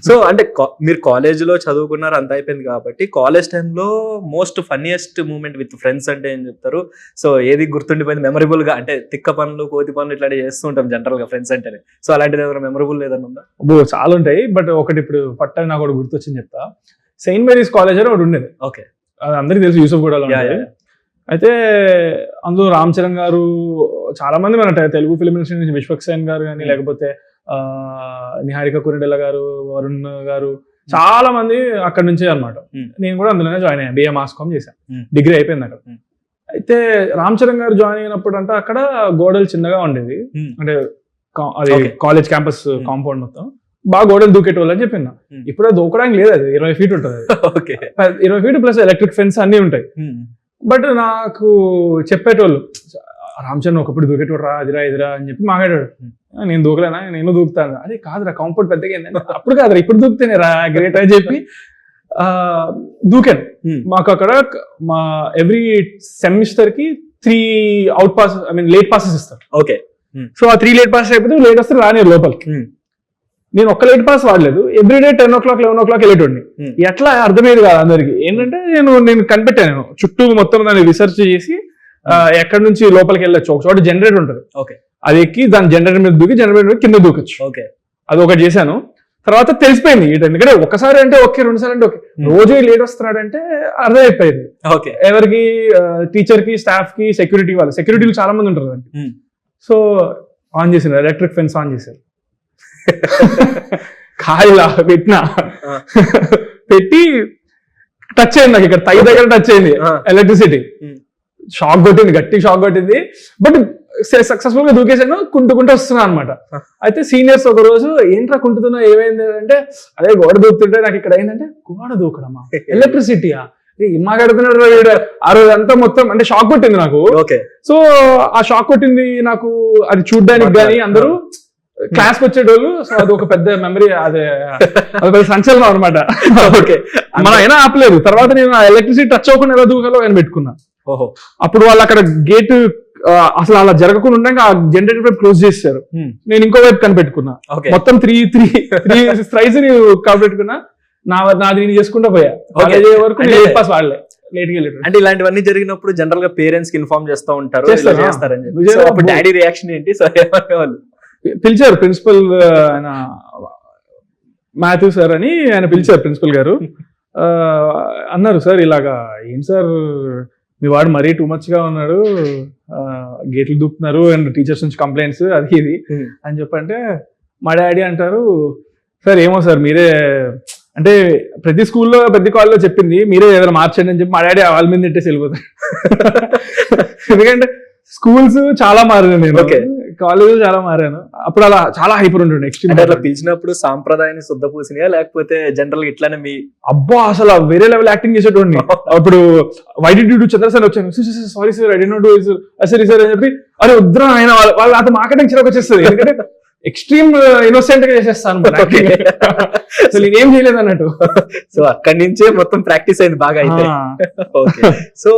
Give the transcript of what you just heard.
So అంటే మీరు కాలేజీలో చదువుకున్నారు, అంత అయిపోయింది కాబట్టి కాలేజ్ టైంలో most funniest moment with friends అంటే ఏం చెప్తారు? సో ఏది గుర్తుండిపోయింది మెమరబుల్ గా? అంటే తిక్క పనులు, కోతి పనులు ఇట్లాంటివి చేస్తూ ఉంటాం జనరల్ గా ఫ్రెండ్స్ అంటేనే. సో అలాంటిది ఏదైనా మెమరబుల్ ఏదైనా ఉందా? చాలా ఉంటాయి, బట్ ఒకటి ఇప్పుడు పట్టా నాకు ఒకటి గుర్తొచ్చింది చెప్తా. సెయింట్ మేరీస్ కాలేజ్ అని ఒకటి ఉండేది. ఓకే, అది అందరికీ తెలుసు, యూసఫ్గూడలో ఉండేది. అయితే అందులో రామ్ చరణ్ గారు, చాలా మంది మన తెలుగు ఫిల్మ్ ఇండస్ట్రీ నుంచి విశ్వక్సేన్ గారు కానీ, లేకపోతే నిహారిక కురెండెల గారు, వరుణ్ గారు, చాలా మంది అక్కడ నుంచే అనమాట. నేను కూడా అందులోనే జాయిన్ అయ్యాను, బిఏ మాస్ కామ్ చేశాను, డిగ్రీ అయిపోయింది అక్కడ. అయితే రామ్ చరణ్ గారు జాయిన్ అయినప్పుడు అంటే అక్కడ గోడలు చిన్నగా ఉండేది, అంటే అది కాలేజ్ క్యాంపస్ కాంపౌండ్ మొత్తం బాగా గోడలు దూకేటోళ్ళు అని చెప్పింది. ఇప్పుడు అది దూకడానికి లేదు, అది 20 feet ఉంటుంది, 20 feet ప్లస్ ఎలక్ట్రిక్ ఫెన్స్ అన్ని ఉంటాయి. బట్ నాకు చెప్పేటోళ్ళు, రామ్ చరణ్ ఒకప్పుడు దూకేటోడు రా, అదిరా ఇదిరా అని చెప్పి మాట్లాడాడు. నేను దూకలేనా, నేను దూకుతాను. అదే కాదురా, కాంపౌండ్ పెద్దగా ఏంటంటే అప్పుడు కాదురా, ఇప్పుడు దూకుతేనే రా గ్రేట్ అని చెప్పి దూకాను. మాకు అక్కడ మా ఎవ్రీ సెమిస్టర్ కి 3 out pass, I mean late passes ఇస్తారు. ఓకే, సో ఆ 3 లేట్ పాసెస్ అయిపోతే లేట్ వస్తే రాని లోపలికి. నేను ఒక్క లేట్ పాస్ వాడలేదు, ఎవ్రీడే 10 o'clock 11 o'clock వెళ్ళేటోడిని. ఎట్లా అర్థమయ్యేది కాదు అందరికి. ఏంటంటే నేను కనిపెట్టాను చుట్టూ మొత్తం దాన్ని రీసెర్చ్ చేసి ఎక్కడి నుంచి లోపలికి వెళ్ళొచ్చు. ఒక చోట జనరేటర్ ఉంటుంది, అది ఎక్కి దాని జనరేటర్ మీద దూకి జనరేటర్ మీద కింద దూకొచ్చు. అది ఒకటి చేశాను. తర్వాత తెలిసిపోయింది, ఎందుకంటే ఒకసారి అంటే ఓకే, 2 సార్లు అంటే ఓకే, రోజు లేట్ వస్తున్నాడంటే అర్థమైపోయింది. ఎవరికి, టీచర్ కి, స్టాఫ్ కి, సెక్యూరిటీలు చాలా మంది ఉంటారు దానికి. సో ఆన్ చేసాను, ఎలక్ట్రిక్ ఫెన్స్ ఆన్ చేశారు. కాయలా పెట్టినా, పెట్టి టచ్ అయింది నాకు, ఇక్కడ తై దగ్గర టచ్ అయింది ఎలక్ట్రిసిటీ. షాక్ కొట్టింది, గట్టి షాక్ కొట్టింది. బట్ సక్సెస్ఫుల్ గా దూకేసాను, కుంటుకుంటూ వస్తున్నా అనమాట. అయితే సీనియర్స్ ఒక రోజు, ఏంట్రా కుంటుతున్నా, ఏమైంది అంటే, అదే గోడ దూకుతుంటే నాకు ఇక్కడ అయిందంటే, గోడ దూకడమా, ఎలక్ట్రిసిటీయా, ఇమ్మాగడుతున్నాడు వీడు. ఆ రోజు అంతా మొత్తం అంటే షాక్ కొట్టింది నాకు. సో ఆ షాక్ కొట్టింది నాకు, అది చూడ్డానికి కానీ అందరూ క్లాస్ కి వచ్చేటోళ్ళు. సో అది ఒక పెద్ద మెమరీ, అదే పెద్ద సంచలనం అనమాట. మనం అయినా ఆపలేదు. తర్వాత నేను ఆ ఎలక్ట్రిసిటీ టచ్ అవ్వకుండా ఎలా దూకాలో అని పెట్టుకున్నా. అప్పుడు వాళ్ళు అక్కడ గేట్ అసలు అలా జరగకుండా ఉండగా ఆ జనరేటర్ వైపు క్లోజ్ చేశారు. నేను ఇంకో వైపు కనిపెట్టుకున్నా. మొత్తం 3 స్ట్రైస్ కనిపెట్టుకున్నా. నాది నేను చేసుకుంటా పోయా. కాలేజ్ వరకు లేట్ పాస్ వాడలే, లేట్ గా. అంటే ఇలాంటివన్నీ జరిగినప్పుడు జనరల్ గా పేరెంట్స్ కి ఇన్ఫార్మ్ చేస్తూ ఉంటారు, చేస్తారని చెప్పి. అప్పుడు డాడీ రియాక్షన్ ఏంటి? సో వాళ్ళు పిలిచారు, ప్రిన్సిపల్ ఆయన మాథ్యూ సార్ అని ఆయన పిలిచారు, ప్రిన్సిపల్ గారు. అన్నారు, సార్ ఇలాగా ఏం సార్ మీ వాడు మరీ టూ మచ్ గా ఉన్నాడు, గేట్లు దూకుతున్నారు అండ్ టీచర్స్ నుంచి కంప్లైంట్స్ అది ఇది అని చెప్పంటే, మా డాడీ అంటారు, సార్ ఏమో సార్ మీరే, అంటే ప్రతి స్కూల్లో ప్రతి కాలేజ్లో చెప్పింది మీరే ఏదైనా మార్చండి అని చెప్పి మా డాడీ వాళ్ళ మీద తిట్టేసి వెళ్ళిపోతారు. ఎందుకంటే స్కూల్స్ చాలా మారాను నేను, కాలేజ్ చాలా మారాను. అప్పుడు అలా చాలా హైపర్ ఉంటుండే. అట్లా పిలిచినప్పుడు సాంప్రదాయాన్ని శుద్ధ పూసినాయా, లేకపోతే జనరల్ ఇట్లానే మీ అబ్బా అసలు వేరే లెవెల్ యాక్టింగ్ చేసేటోడిని. అప్పుడు why did you do Chandrasen వచ్చాను, sorry sir I did not do సరే సార్ అని చెప్పి, అరే వద్దురా ఆయన వాళ్ళు అతను మాట్లాడడానికి చిరాకు వచ్చేస్తుంది. ఎందుకంటే ఎక్స్ట్రీమ్ ఇన్నోసెంట్ గా చేసేస్తాను, అసలు నేనేం చేయలేదు అన్నట్టు. సో అక్కడి నుంచే మొత్తం ప్రాక్టీస్ అయింది బాగా అయితే. సో